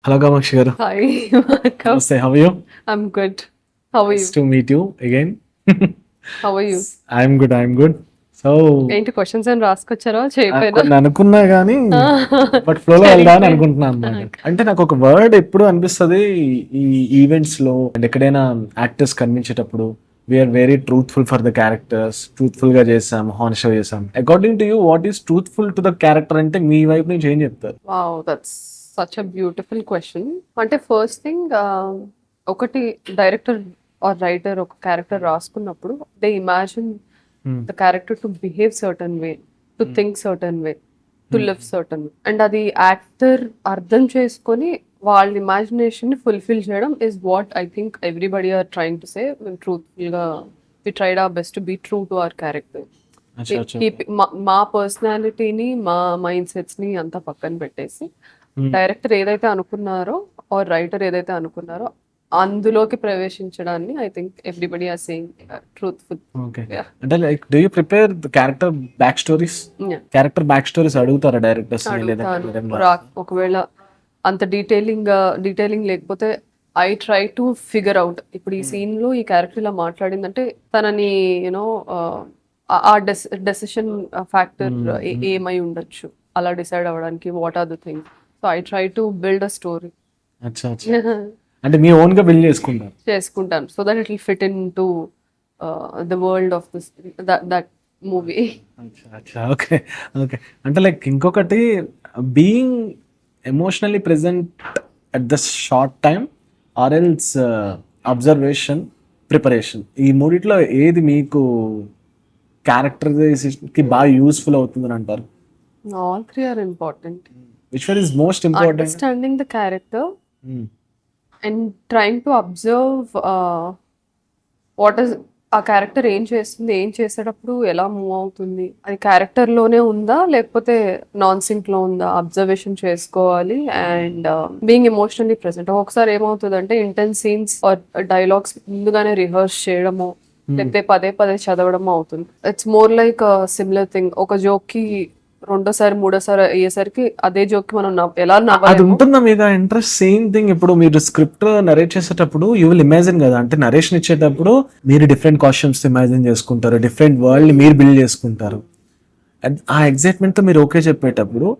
Hello, Kamakshi garu. Hi, Markham. Namaste. How are you? I'm good. How are you? Nice to meet you again. How are you? I'm good. I'm good. So ఏంటి questions అని రాసుకొచ్చారా చేయపోయినా కొన్ని అనుకున్నా కానీ but ఫ్లోలో వెళ్దామని అనుకుంటున్నాను అనమాట. అంటే నాకు ఒక వర్డ్ ఎప్పుడు అనిపిస్తుంది ఈ ఈవెంట్స్ లో and ఎక్కడైనా యాక్టర్స్ కనిపించేటప్పుడు we're very truthful for the characters, truthful గా చేసాం, హానెస్ట్ గా చేసాం. According to you what is truthful to the character అంటే మీ వైపు నుంచి ఏం చెప్తారు? Wow, that's such a beautiful question. అంటే ఫస్ట్ థింగ్, ఒకటి డైరెక్టర్ ఆర్ రైటర్ ఒక క్యారెక్టర్ రాసుకున్నప్పుడు they imagine the character to behave certain way, to think certain way, to live certain way. And అది యాక్టర్ అర్థం చేసుకొని వాళ్ళ ఇమాజినేషన్ ని fulfil చేయడం is what I think everybody are trying to say. మేము truthful గా we tried our best to be true to our character. మా పర్సనాలిటీని, మా మైండ్ సెట్స్ ని అంతా పక్కన పెట్టేసి డైరెక్టర్ ఏదైతే అనుకున్నారో ఆర్ రైటర్ ఏదైతే అనుకున్నారో అందులోకి ప్రవేశించడాన్ని I think everybody are saying truthful. Okay. అంటే like do you prepare the character back stories? Character back stories అడుగుతారా డైరెక్టర్స్? ఒకవేళ అంత డీటెయిలింగ్ లేకపోతే I try to figure out. ఇప్పుడు ఈ సీన్ లో ఈ క్యారెక్టర్ ఇలా మాట్లాడిందంటే తనని యూనో ఆ డెసిషన్ ఫ్యాక్టర్ ఏమై ఉండొచ్చు, అలా డిసైడ్ అవ్వడానికి what are the things. So I try to build a story. అంటే మీ ఓన్ గా బిల్డ్ చేసుకుంటాను so that it will fit into the world of this that movie. Okay. Okay. అంటే like ఇంకొకటి being emotionally present at the short time or else observation, preparation, ఈ మూడిట్లో ఏది మీకు క్యారెక్టరైజేషన్ కి బాగా యూస్ఫుల్ అవుతుందని అంటారు? All three are important. Which one is most important? Understanding the character and trying to observe what is ఆ character ఏం చేస్తుంది, ఏం చేసేటప్పుడు ఎలా మూవ్ అవుతుంది, అది క్యారెక్టర్ లోనే ఉందా లేకపోతే నాన్ సింక్ లో ఉందా, అబ్జర్వేషన్ చేసుకోవాలి. And being emotionally present. ఒకసారి ఏమవుతుందంటే ఇంటెన్స్ సీన్స్ ఆర్ డైలాగ్స్ ముందుగానే రిహర్స్ చేయడము లేకపోతే పదే పదే చదవడము అవుతుంది. It's more like similar thing. ఒక జోక్ కి రెండోసారి మూడోసారి అయ్యేసరికి అదే జోక్ మనం ఎలా అది ఉంటుందా మీద ఇంట్రెస్ట్? Same thing. ఇప్పుడు మీరు స్క్రిప్ట్ నరేట్ చేసేటప్పుడు యూ విల్ ఇమాజిన్ కదా, అంటే నరేషన్ ఇచ్చేటప్పుడు మీరు డిఫరెంట్ కాస్ట్యూమ్స్ ఇమాజిన్ చేసుకుంటారు, డిఫరెంట్ వరల్డ్ మీరు బిల్డ్ చేసుకుంటారు. ఆ ఎగ్జైట్మెంట్ తో మీరు ఓకే చెప్పేటప్పుడు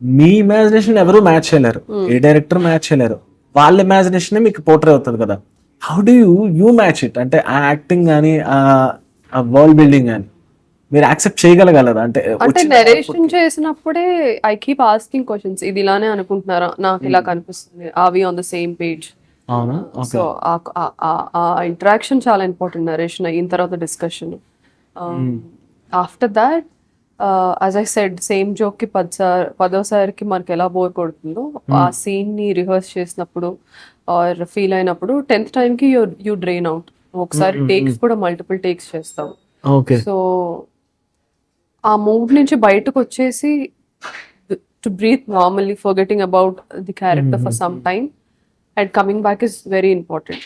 మీ ఇమాజినేషన్ ఎవరు మ్యాచ్ చేయలేరు, ఏ డైరెక్టర్ మ్యాచ్ చేయలేరు. వాళ్ళ ఇమాజినేషన్ మీకు పోర్ట్రే అవుతుంది కదా. How do you match it? అంటే ఆ యాక్టింగ్ కానీ ఆ వరల్డ్ బిల్డింగ్ కానీ మీరు యాక్సెప్ట్ చేయగలగలరా? అంటే నరేషన్ చేసినప్పుడే ఐ కీప్ ఆస్కింగ్ క్వశ్చన్స్. ఇది ఇలానే అనుకుంటున్నారా, నాకు ఇలా కనిపిస్తుంది, are we on the same page? So ఆ ఇంటరాక్షన్ చాలా ఇంపార్టెంట్ నరేషన్ అయిన తర్వాత discussion. After that as I said, same joke కి పదోసారికి మనకి ఎలా బోర్ కొడుతుందో ఆ సీన్ ని రిహర్స్ చేసినప్పుడు ఆర్ ఫీల్ అయినప్పుడు 10th టైం కి యూ డ్రెయిన్ అవుట్. ఒకసారి టేక్స్ కూడా మల్టిపుల్ టేక్స్ చేస్తాం. సో ఆ మూడ్ నుంచి బయటకు వచ్చేసి to breathe normally, forgetting about the character for some time and coming back is very important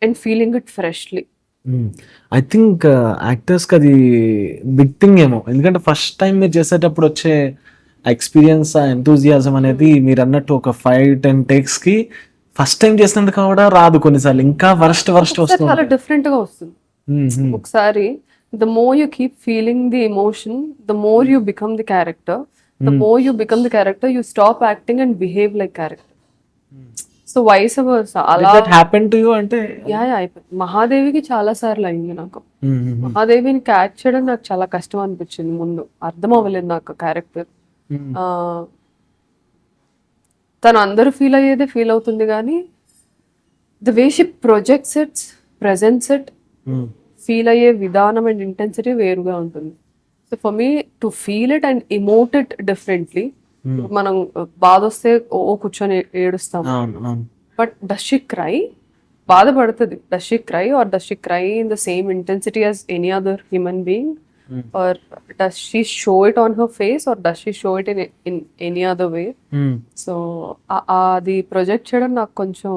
and feeling it freshly. I think యాక్టర్స్కి అది బిగ్ థింగ్ ఏమో, ఎందుకంటే ఫస్ట్ టైం మీరు చేసేటప్పుడు వచ్చే ఎక్స్పీరియన్స్, ఆ ఎంతూజియాజం అనేది మీరు అన్నట్టు ఒక 5-10 టేక్స్ కి ఫస్ట్ టైం చేసినందుకు కూడా రాదు. కొన్నిసార్లు ఇంకా వరస్ట్ వస్తుంది, చాలా డిఫరెంట్ గా వస్తుంది. ఒకసారి the more you keep feeling the emotion, the more you become the character. The more you become the character, you stop acting and behave like character. So vice versa. Did that happen to you? అంటే మహాదేవికి చాలా సార్లు అయింది నాకు. మహాదేవిని catch చేయడం నాకు చాలా కష్టం అనిపించింది. ముందు అర్థం అవ్వలేదు నాకు క్యారెక్టర్. తను అందరూ ఫీల్ అయ్యేదే ఫీల్ అవుతుంది కానీ the way she projects it, presents it, feel అయ్యే విధానం అండ్ ఇంటెన్సిటీ వేరుగా ఉంటుంది. So for me to feel it and emote it differently. మనం బాధ వస్తే కూర్చొని ఏడుస్తాం, బట్ డస్ షీ క్రై? బాధపడుతుంది, does she cry or does she cry in the same intensity as any other human being, or does she show it on her face or does she show it in any other way? So అది project చేయడం నాకు కొంచెం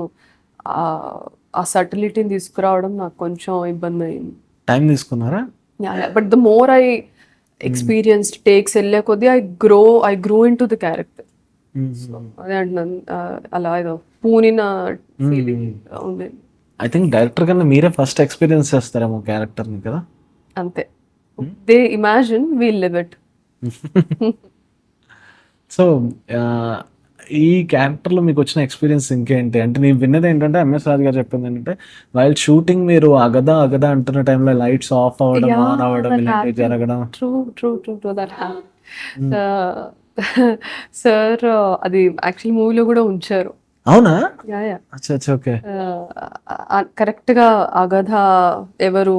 ఆ సటిలిటీని తీసుకురావడం నాకు కొంచెం ఇబ్బంది అయింది. టైం తీసుకున్నారా? But the more I experienced takes వెళ్ళే కొద్దీ I grew into the character. అదే అంటున్నాను, అలా ఏదో పూనిన ఫీలింగ్ ఉంది. ఐ థింక్ డైరెక్టర్ కన్నా మీరే ఫస్ట్ ఎక్స్పీరియన్స్ చేస్తారేమో క్యారెక్టర్ని కదా. అంతే, they imagine we'll live it. So ఈ క్యారెక్టర్లో మీకు వచ్చిన ఎక్స్పీరియన్స్ ఇంకేంటి అంటే, నేను విన్నది ఏంటంటే ఎంఎస్ రాజు గారు చెప్పింది ఏంటంటే, వైల్ షూటింగ్ మీరు అగదా అగదా అంటున్న టైంలో లైట్స్ ఆఫ్ అవ్వడం ఆన్ అవ్వడం ఇలాంటివి జరగడం. True that happen. సార్ అది యాక్చువల్ మూవీలో కూడా ఉంచారు. అవునా? యా యా, అచ్చా అచ్చా, ఓకే. కరెక్ట్ గా అగధ ఎవరు,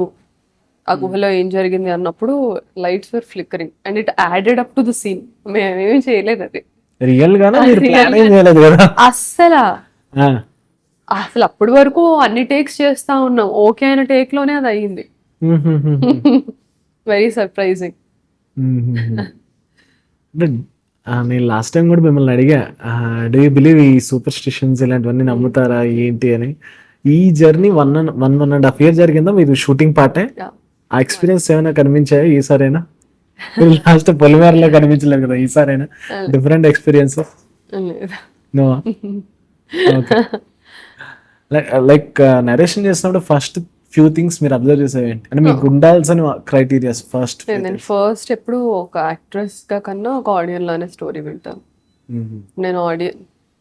ఆ గుహలో ఏం జరిగింది అన్నప్పుడు lights were flickering and it added up to the scene. మేమేమి చేయలేదు అది రియల్ గానే మీరు ప్లాన్ ఏం చేయలేదు కదా? అస్సలు అప్పటి వరకు అన్ని టేక్స్ చేస్తా ఉన్నాం, ఓకే అయిన టేక్ లోనే అది అయ్యింది. Very surprising. నేను లాస్ట్ టైం కూడా మిమ్మల్ని అడిగా, డూ యూ బిలీవ్ ఈ సూపర్ స్టిషన్స్ ఇలాంటివన్నీ నమ్ముతారా ఏంటి అని. ఈ జర్నీ 1.5 year జరిగిందా మీరు షూటింగ్ పార్టే? ఆ ఎక్స్పీరియన్స్ ఏమైనా కనిపించాయా ఈసారైనా? లాస్ట్ పొలిమేరలో కనిపించలేదు కదా, ఈసారైనా different experiences? No. Okay. Like narration చేసినప్పుడు ఫస్ట్ ఫ్యూ థింగ్స్ మీరు అబ్జర్వ్ చేసేవేంటి అంటే మీకు ఉండాల్సిన క్రైటీరియాస్? నేను ఫస్ట్ ఎప్పుడు ఒక యాక్ట్రెస్ గా కన్నా ఒక ఆడియన్ లానే స్టోరీ వింటాను.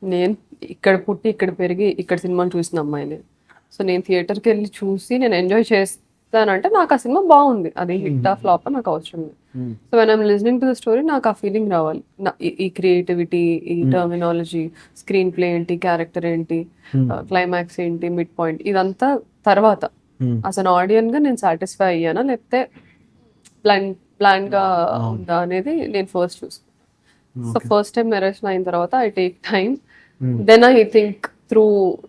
నేను ఇక్కడ పుట్టి ఇక్కడ పెరిగి ఇక్కడ సినిమాలు చూసిన అమ్మాయిని. సో నేను థియేటర్కి వెళ్ళి చూసి నేను ఎంజాయ్ చేస్తానంటే నాకు ఆ సినిమా బాగుంది, అది హిట్ ఆ ఫ్లాప్ నాకు అవసరం లేదు. So when I'm listening to the story నాకు ఆ ఫీలింగ్ రావాలి. ఈ క్రియేటివిటీ, ఈ టర్మినాలజీ, స్క్రీన్ ప్లే ఏంటి, క్యారెక్టర్ ఏంటి, క్లైమాక్స్ ఏంటి, మిడ్ పాయింట్, ఇదంతా తర్వాత అసలు ఆడియన్ గా నేను సాటిస్ఫై అయ్యానా లేకపోతే ప్లాన్ గా ఉందా అనేది నేను ఫస్ట్ చూసుకుంటాను. సో ఫస్ట్ టైం నరేషన్ అయిన తర్వాత I take time, then I think through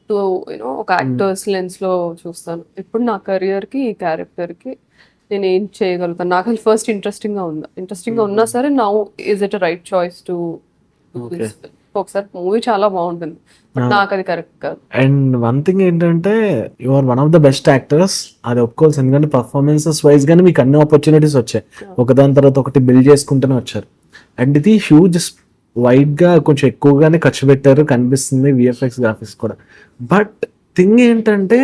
to you know ఒక యాక్టర్స్ లెన్స్ లో చూస్తాను. ఇప్పుడు నా కెరియర్ కి ఈ క్యారెక్టర్ కి నేను ఏం చేయగలుగుతాను. నాకు అది ఫస్ట్ ఇంట్రెస్టింగ్ గా ఉన్నా సరే now is it right choice to ఒకసారి మూవీ చాలా బాగుంటుంది, నాకు అది కరెక్ట్ కాదు. అండ్ వన్ థింగ్ ఏంటంటే you are one of the best actors, అది ఒప్పుకోవాల్సి. ఎందుకంటే పర్ఫార్మెన్సెస్ వైజ్ గానీ మీకు అన్ని ఆపర్చునిటీస్ వచ్చాయి, ఒకదాని తర్వాత ఒకటి బిల్డ్ చేసుకుంటూనే వచ్చారు. అండ్ ఇది హ్యూజ్ వైడ్ గా కొంచెం ఎక్కువగానే ఖర్చు పెట్టారు కనిపిస్తుంది, విఎఫ్ఎక్స్ గ్రాఫిక్స్ కూడా. బట్ థింగ్ ఏంటంటే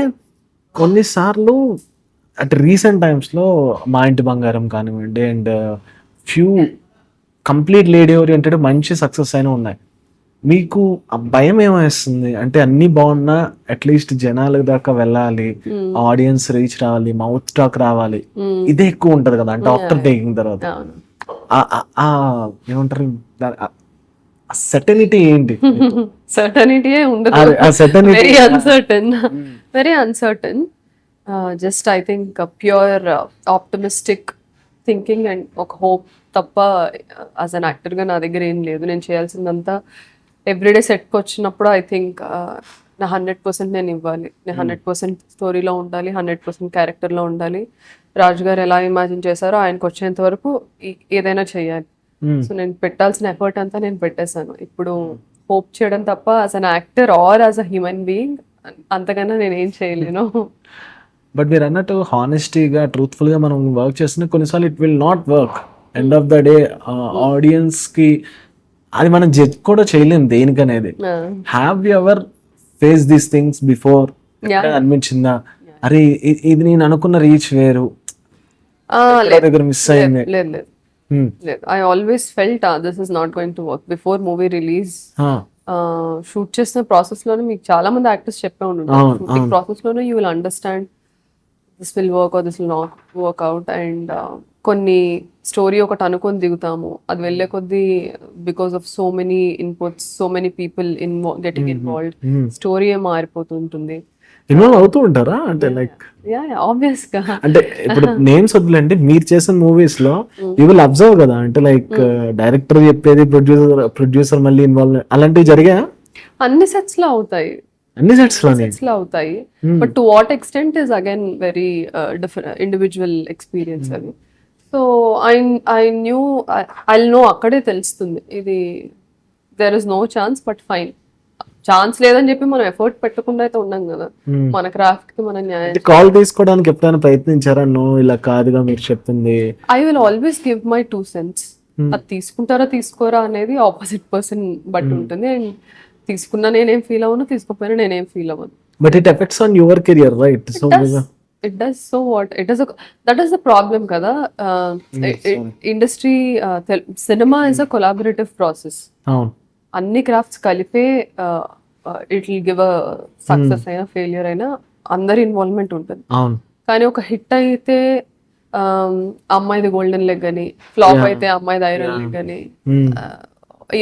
కొన్నిసార్లు అంటే రీసెంట్ టైమ్స్లో మా ఇంటి బంగారం కానివ్వండి and few complete lady oriented మంచి సక్సెస్ అయినా ఉన్నాయి. మీకు ఆ భయం ఏమేస్తుంది అంటే అన్ని బాగున్నా అట్లీస్ట్ జనాల దాకా వెళ్ళాలి, ఆడియన్స్ రీచ్ రావాలి, మౌత్ టాక్ రావాలి, ఇదే ఎక్కువ ఉంటది కదా అంటే ఆఫ్టర్ టేకింగ్ తర్వాత ఏమంటారు సర్టెనిటీ ఏంటి? సర్టనిటీయే ఉండదు, very uncertain. Just I think pure optimistic thinking and ఒక హోప్ తప్ప యాజ్ అన్ యాక్టర్గా నా దగ్గర ఏం లేదు. నేను చేయాల్సిందంతా ఎవ్రీడే సెట్కి వచ్చినప్పుడు ఐ థింక్ నా 100% నేను ఇవ్వాలి, నేను 100% స్టోరీలో ఉండాలి, 100% క్యారెక్టర్లో ఉండాలి. రాజు గారు ఎలా ఇమాజిన్ చేశారో ఆయనకు వచ్చేంత వరకు ఏదైనా చేయాలి. సో నేను పెట్టాల్సిన ఎఫర్ట్ అంతా నేను పెట్టేశాను. ఇప్పుడు హోప్ చేయడం తప్ప as an actor are as a human being అంతకన్నా నేను ఏం చేయలేను. బట్ మీరు అన్నట్టు హానెస్టీగా ట్రూత్ఫుల్గా మనం వర్క్ చేస్తున్నా కొన్నిసార్లు it will not work. End of the day ఆడియన్స్కి అది మనం జడ్జ్ కూడా చేయలేం దేనికనేది. Have you ever face these things before? అనిపించిందా అరే ఇది నేను అనుకున్న రీచ్ వేరు, దగ్గర మిస్ అయింది? లేదు, I always felt this is not going to work before movie release. Shoot చేసిన ప్రాసెస్ లోనే మీకు చాలా మంది యాక్టర్స్ చెప్పే ఉంటారు, షూటింగ్ ప్రాసెస్ లోనే you will understand this will work or this will not work out. And కొన్ని స్టోరీ ఒకటి అనుకొని దిగుతాము, అది వెళ్ళే కొద్దీ because of so many inputs, so many people getting involved, story మారిపోతుంటుంది. ఇన్వాల్వ్ అవుతూ ఉంటారా అంటే లైక్? ఆబ్వియస్ గా అంటే ఇప్పుడు నేమ్స్ వద్దులేండి, మీరు చేసిన మూవీస్ లో యూ విల్ అబ్జర్వ్ కదా అంటే లైక్ డైరెక్టర్ చెప్పేది ప్రొడ్యూసర్ మళ్ళీ ఇన్వాల్వ్ అలాంటివి జరిగాయా? అన్ని సెట్స్ లో అవుతాయి, అన్ని సెట్స్ లో అవుతాయి. But to what extent is again very different individual experience అది. So I knew I know అక్కడే తెలుస్తుంది ఇది there is no chance, but fine chance లేదని చెప్పి మనం ఎఫర్ట్ పెట్టకుండా అయితే ఉన్నాం కదా, మన క్రాఫ్ట్ కి మనం న్యాయం. కాల్ తీసుకోవడానికి ఎప్పుడైనా ప్రయత్నించారా? నో ఇలా కాదుగా మీరు చెప్పింది. I will always give my 2 cents. అది తీసుకుంటారా తీసుకోరా అనేది ఆపోజిట్ పర్సన్ బట్టి ఉంటుంది. అండ్ తీసుకున్నా నేనేం ఫీల్ అవ్వను, తీసుకోపోయినా నేనేం ఫీల్ అవ్వను. But it effects on your career right? So It does. So what? That is the problem kada. Industry, cinema is a collaborative process. అవును అన్ని క్రాఫ్ట్స్ కలిపే it will give a success అయినా failure అయినా అందరి involvement ఉంటుంది. అవును కానీ ఒక హిట్ అయితే అమ్మాయిది గోల్డెన్ లెగ్ అని, ఫ్లాప్ అయితే అమ్మాయిది ఐరన్ లెగ్ అని,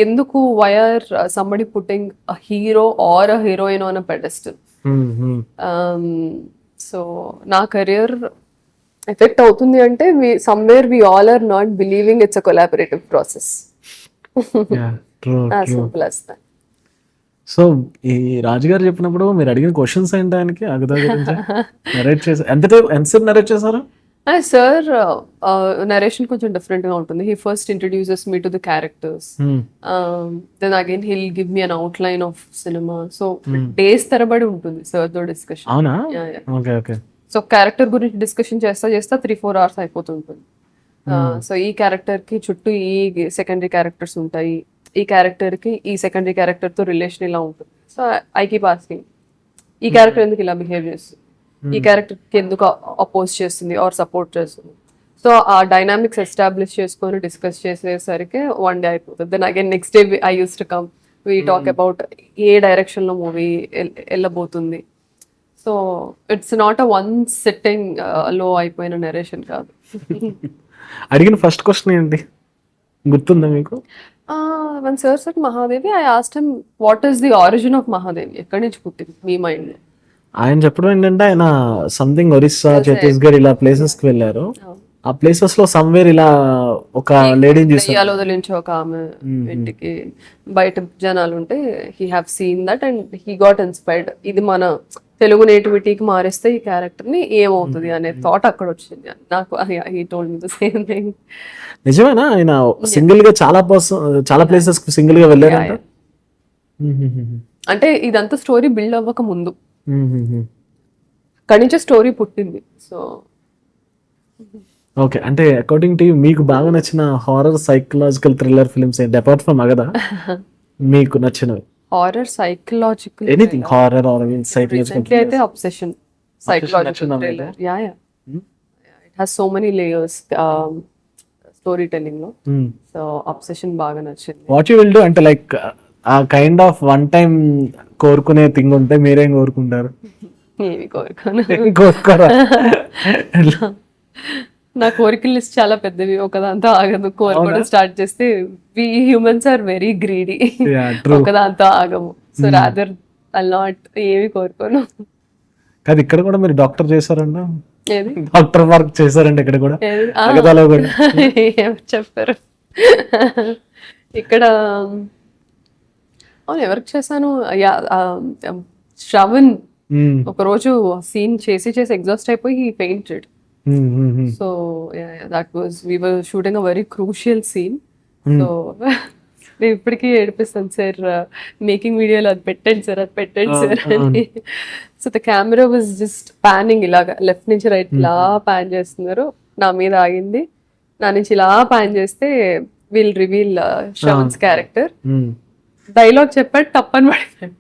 ఎందుకు why are somebody putting a hero or a heroine on a pedestal? So నా కెరియర్ ఎఫెక్ట్ అవుతుంది అంటే somewhere we all are not believing it's a collaborative process. Simple as that. So ఈ రాజుగారు చెప్పినప్పుడు మీరు అడిగిన క్వశ్చన్స్ ఏంటి ఆయనకి అగదా గురించి నరేట్ చేశారు? ఎంతసేపు నరేట్ చేశారు? సార్ నరేషన్ కొంచెం డిఫరెంట్ గా ఉంటుంది. He first introduces me to the characters, then again he'll give me an outline of cinema. So days తరబడి ఉంటుంది సార్ తో డిస్కషన్. అవునా? Okay okay. సో క్యారెక్టర్ గురించి డిస్కషన్ చేస్తా 3-4 hours అయిపోతుంటుంది. సో ఈ క్యారెక్టర్ కి చుట్టూ ఈ సెకండరీ క్యారెక్టర్స్ ఉంటాయి, ఈ క్యారెక్టర్ కి ఈ సెకండరీ క్యారెక్టర్ తో రిలేషన్ ఇలా ఉంటుంది. సో ఐ కీప్ ఆస్కింగ్, ఈ క్యారెక్టర్ ఎందుకు ఇలా బిహేవ్ చేస్తుంది, ఈ క్యారెక్టర్ కి ఎందుకు అపోజ్ చేస్తుంది ఆర్ సపోర్ట్ చేస్తుంది. సో ఆ డైనామిక్స్ ఎస్టాబ్లిష్ చేసుకొని డిస్కస్ చేసేసరికి 1 day అయిపోతుంది. Then again next day I use to come, we talk about ఏ డైరెక్షన్ లో మూవీ వెళ్ళబోతుంది. So it's not a one sitting లో అయిపోయిన నరేషన్ కాదు. అడిగిన ఫస్ట్ క్వశ్చన్ ఏంటి గుర్తుందా మీకు? One sir set Mahadevi, I asked him what is the origin of Mahadevi, ఎక్కడి నుంచి పుట్టింది మీ మైండ్ లో? ఆయన చెప్పడం ఏంటంటే ఆయన సంథింగ్ ఒరిస్సా, ఛత్తీస్గఢ్ ఇలా ప్లేసెస్ కి వెళ్ళారు. ఆ ప్లేసెస్ లో సమ్వేర్ ఇలా ఒక లేడీని చూసారు, వదిలించి ఒక ఆమె ఇంటికి బయట జనాలు ఉంటే he have seen that and he got inspired. ఇది మన తెలుగు నేటివిటీకి మారిస్తే ఈ క్యారెక్టర్ ని ఏమవుతుంది అనే థాట్ అక్కడ వచ్చింది నాకు. He told me the same thing. నిజమేనా? ఆయన సింగిల్ గా చాలా ప్లేసెస్ సింగిల్ గా వెళ్ళారు అంటే ఇదంతా స్టోరీ బిల్డ్ అవ్వక ముందు అక్కడి నుంచే స్టోరీ పుట్టింది. సో ఓకే, అంటే అకార్డింగ్ టు మీకు బాగా నచ్చిన హారర్ సైకలాజికల్ థ్రిల్లర్ ఫిల్మ్స్ ఏంటి అపార్ట్ ఫ్రమ్ అగదా? మీకు నచ్చినవి horror psychological anything horror or psychological అయితే obsession psychological thriller. Yeah it has so many layers story telling లో. సో అబ్సెషన్ బాగా నచ్చింది. వాట్ యు విల్ డు అంటే లైక్ ఆ కైండ్ ఆఫ్ వన్ టైం కోరుకునే థింగ్ ఉంటే మీరేం కోరుకుంటారు? ఏమి కోరుకోను. కోరుకోరా? నా కోరికల లిస్ట్ చాలా పెద్దవి, ఒకదాంతో ఆగదు. కోరుకోవడం స్టార్ట్ చేస్తే we humans are very greedy, ఒకదాంతో ఆగము. సో రాదర్ ఐల్ నాట్ ఏమి కోరుకోను. కాదు, ఇక్కడ కూడా మీరు డాక్టర్ చేశారంట, ఏది డాక్టర్ వర్క్ చేశారంటే ఇక్కడ కూడా అగదాలో కూడా చెప్పారు. ఇక్కడ అవును ఎవరికి చేశాను, శ్రవణ్ ఒక రోజు సీన్ చేసి ఎగ్జాస్ట్ అయిపోయి he painted. So that was we were shooting a very crucial scene. So నేను ఇప్పటికీ ఏడిపిస్తాను సార్, మేకింగ్ వీడియోలో అది పెట్టండి సార్ అని. So the camera was just panning ఇలాగా లెఫ్ట్ నుంచి రైట్ ఇలా ప్యాన్ చేస్తున్నారు, నా మీద ఆగింది. నా నుంచి ఇలా ప్యాన్ చేస్తే విల్ రివీల్ శ్రవణ్స్ క్యారెక్టర్. డైలాగ్ చెప్పాడు, తప్పని పడిపోయాడు.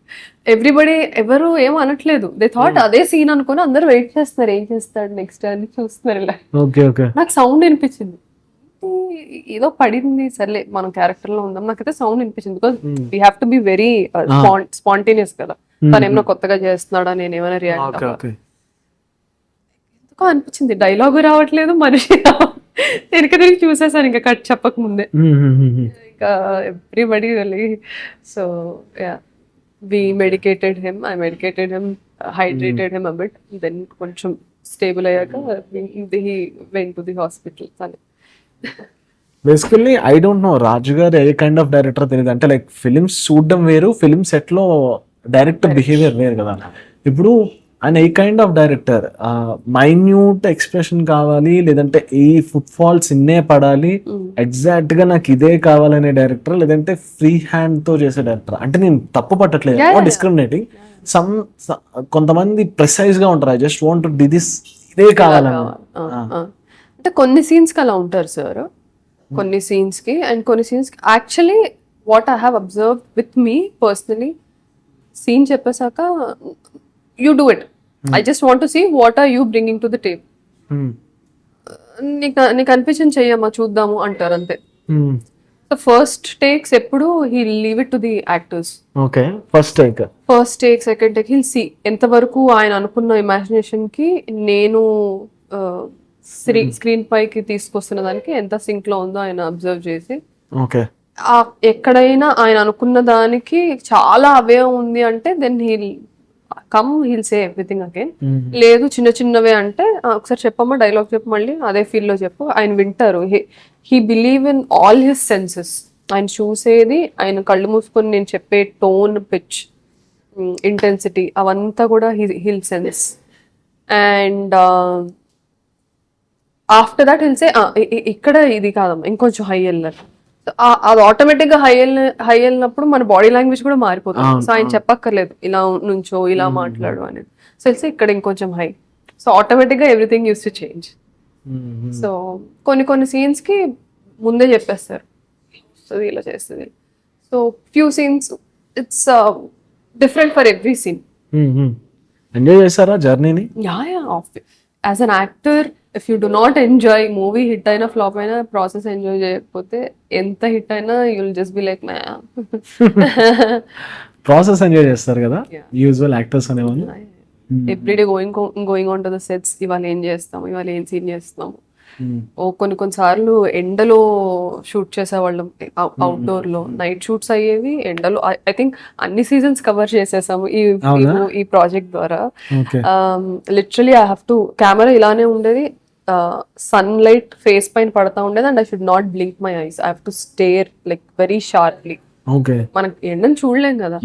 ఎవ్రీబడి ఎవరు ఏం అనట్లేదు, దే థాట్ అదే సీన్ అనుకుని అందరు వెయిట్ చేస్తున్నారు, ఏం చేస్తాడు నెక్స్ట్ అని చూస్తున్నారు ఇలా. నాకు సౌండ్ వినిపించింది, ఏదో పడింది, సర్లే మనం క్యారెక్టర్ లో ఉందాం. నాకైతే సౌండ్ వినిపించింది, because we have to be very spontaneous కదా. తను ఏమైనా కొత్తగా చేస్తున్నాడా, నేను ఏమైనా రియాక్ట్ ఎందుకో అనిపించింది. డైలాగు రావట్లేదు, మనిషి వెనక తిరిగి చూసేసాను ఇంకా కట్ చెప్పక ముందే. ఇంకా ఎవ్రీబడి వెళ్ళి. So yeah, we medicated him, I medicated him, hydrated him a bit, then కొంచెం స్టేబుల్ అయ్యాక he went to the hospital. Basically I don't know Raju garu ఏ కైండ్ ఆఫ్ డైరెక్టర్ తెలియదు. అంటే లైక్ ఫిలిమ్స్ చూడడం వేరు, ఫిలిం సెట్ లో director behaviour వేరు కదా. ఇప్పుడు ఆయన ఏ kind of director, minute expression కావాలి, లేదంటే ఈ ఫుట్ ఫాల్స్ ఇన్నే పడాలి, ఎగ్జాక్ట్ గా నాకు ఇదే కావాలనే డైరెక్టర్, లేదంటే ఫ్రీ హ్యాండ్ తో చేసే డైరెక్టర్? అంటే నేను తప్పు పట్టట్లేదు, డిస్క్రిమినేటింగ్. కొంతమంది ప్రిసైజ్ గా ఉంటారు, I just want to do this, ఇదే కావాలని. అంటే కొన్ని సీన్స్ కి అలా ఉంటారు సార్. కొన్ని scenes కి, అండ్ కొన్ని scenes కి actually what I have observe with me personally, scene చెప్పేశాక you do it, I just want to see what are you bringing to the table. నీకు అనిపించింది చెయ్యమ్మా చూద్దాము అంటారు అంతే. సో ఫస్ట్ టేక్స్ ఎప్పుడు he leave it to the actors. Okay, first take second take he'll see ఎంతవరకు ఆయన అనుకున్న ఇమాజినేషన్ కి నేను స్క్రీన్ పైకి తీసుకొస్తున్న దానికి ఎంత సింక్ లో ఉందో ఆయన అబ్జర్వ్ చేసి, ఓకే, ఎక్కడైనా ఆయన అనుకున్న దానికి చాలా అవే ఉంది అంటే then he'll say everything again. లేదు చిన్న చిన్నవే అంటే ఒకసారి చెప్పమ్మా డైలాగ్ చెప్పు, మళ్ళీ అదే ఫీల్ లో చెప్పు, ఆయన వింటారు. He believe in all his senses. ఆయన చూసేది, ఆయన కళ్ళు మూసుకొని నేను చెప్పే టోన్, పిచ్, ఇంటెన్సిటీ అవంతా కూడా he'll sense. And after that he'll say ఇక్కడ ఇది కాదమ్మా ఇంకొంచెం హై వెళ్ళాలి. అది ఆటోమేటిక్ గా హై వెళ్ళినప్పుడు మన బాడీ లాంగ్వేజ్ కూడా మారిపోతుంది. సో ఆయన చెప్పక్కర్లేదు ఇలా నుంచో ఇలా మాట్లాడు అనేది. సో తెలిసి ఇక్కడ ఇంకొంచెం హై. సో ఆటోమేటిక్ గా everything use to change. So కొన్ని సీన్స్ కి ముందే చెప్పేస్తారు వస్తుంది ఇలా చేస్తుంది. So few scenes it's different for every scene. Enjoy చేశారా జర్నీని? Yeah as an actor if you do not enjoy, movie hit అయినా ఫ్లాప్ అయినా ప్రాసెస్ ఎంజాయ్ చేయకపోతే ఎంత హిట్ అయినా you will just be like meh. Process enjoy చేస్తారు కదా usual actors అనేవాళ్ళు. Everyday going on to the sets, ఇవాళ ఏం చేస్తాము, ఇవాళ ఏం సీన్ చేస్తాము. కొన్ని సార్లు ఎండలో షూట్ చేసేవాళ్ళం, అవుట్డోర్ లో నైట్ షూట్స్ అయ్యేవి ఎండలో. ఐ థింక్ అన్ని సీజన్స్ కవర్ చేసేసాము ఈ ప్రాజెక్ట్ ద్వారా. Literally I have to, camera ఇలానే ఉండేది, సన్ లైట్ ఫేస్ పైన పడతా ఉండేది, and I should not blink my eyes, I have to stare like very sharply. మనకి ఎండను చూడలేం కదా.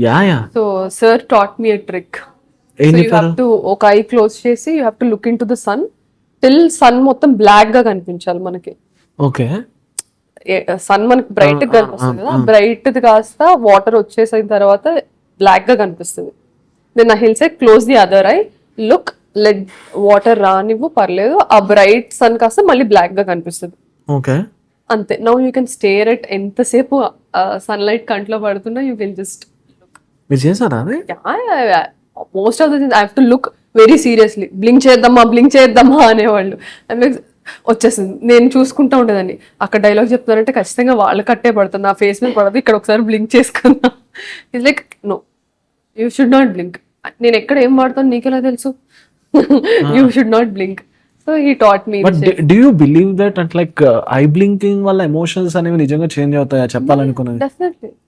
So sir taught me a trick. You have to ఒక ఐ క్లోజ్ చేసి you have to look into the sun till sun మొత్తం black గా కనిపించాలి మనకి. ఓకే, సన్ మనకి బ్రైట్ గా కనిపిస్తుంది కదా, బ్రైట్ కాస్త వాటర్ వచ్చేసిన తర్వాత బ్లాక్ గా కనిపిస్తుంది. Then I he'll say close the other eye, look, let water రానివ్వు పర్లేదు, ఆ బ్రైట్ సన్ కాస్త మళ్ళీ బ్లాక్ గా కనిపిస్తుంది. ఓకే, అంతే. Now you can stare at ఎంతసేపు సన్ లైట్ కంట్లో పడుతున్నా యూ కెన్ జస్ట్ మీరు చేశారా? Most of the things I have to look very seriously. Blink చేద్దామా అనేవాళ్ళు, వచ్చేసింది. నేను చూసుకుంటా ఉండేదాన్ని, అక్కడ డైలాగ్ చెప్తానంటే ఖచ్చితంగా వాళ్ళు కట్టే పడుతుంది, నా ఫేస్ మీద పడదు, ఇక్కడ ఒకసారి బ్లింక్ చేసుకున్నా. It's like no, you should not blink. నేను ఎక్కడ ఏం వాడతాను నీకెలా తెలుసు, you should not blink. So he taught me. But do you believe that అంటే లైక్ ఐ బ్లింకింగ్ వల్ల ఎమోషన్స్ అనేవి నిజంగా చేంజ్ అవుతాయా చెప్పాలనుకున్నది?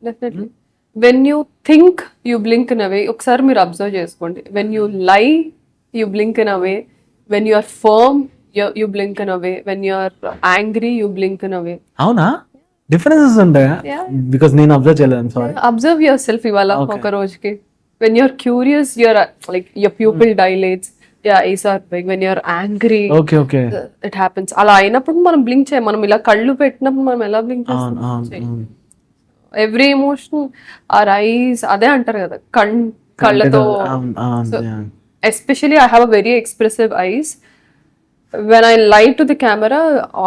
Definitely. When you think you blink in a way, ఒకసారి మీరు అబ్జర్వ్ చేసుకోండి. When you lie you blink in a way, when you are firm you blink in a way, when you are angry you blink in a way. అవునా, differences ఉంటాయా? Because నేను observe చేయలేదు. Sorry, observe your self ఇవాళ ఒక రోజుకి. When you're curious your like your pupil dilates, eyes are big. When you're angry it happens. అలా అయినప్పుడు మనం బ్లింక్ చేయం. మనం ఇలా కళ్ళు పెట్టినప్పుడు మనం ఎలా బ్లింక్ చేస్తాం? ఎవ్రీ ఎమోషన్ ఆర్ ఐస్, అదే అంటారు కదా కళ్ళతో. Especially I have a very expressive eyes. When I light to the camera,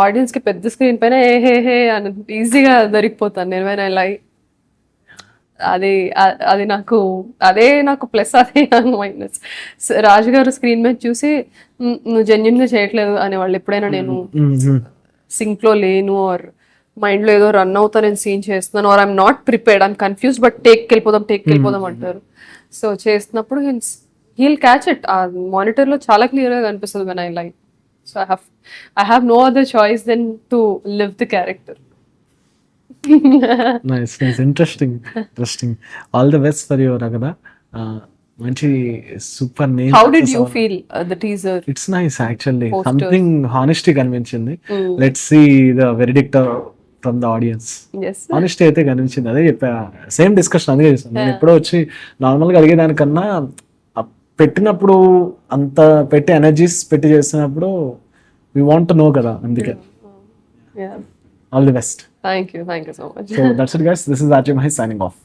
audience కి పెద్ద స్క్రీన్ పైన హే అని ఈజీగా దొరికిపోతాను నేను. వెన్ ఐ లై, అది నాకు ప్లస్, అదే నాకు మైనస్. రాజు గారు స్క్రీన్ మీద చూసి నువ్వు జెన్యున్ గా చేయట్లేదు అనేవాళ్ళు. ఎప్పుడైనా నేను సింక్ లో లేను ఆర్ మైండ్ లో ఏదో రన్ అవుతా, నేను సీన్ చేస్తున్నాను, or I'm not prepared, I'm confuse, but take వెళ్ళిపోదాం అంటారు. సో చేస్తున్నప్పుడు హీల్ క్యాచ్ ఇట్. ఆ మానిటర్ లో చాలా క్లియర్ గా కనిపిస్తుంది when I like. So I have no other choice then to live the character. Nice, interesting. All the best for your కదా మంచి super name. How did you feel the teaser? It's nice actually, something honesty కనిపించింది. Let's see the verdict from the audience. Honesty అయితే కనిపించింది. అదే చెప్పా, same discussion అదే చేస్తాను నేను. ఎప్పుడో వచ్చి నార్మల్గా అడిగేదానికన్నా పెట్టినప్పుడు అంత పెట్టి ఎనర్జీస్ పెట్టి చేస్తున్నప్పుడు వి వాంట్ టు నో కదా, అందుకే. All the best. Thank you so much. So that's it guys, this is Ajay Mahis signing off.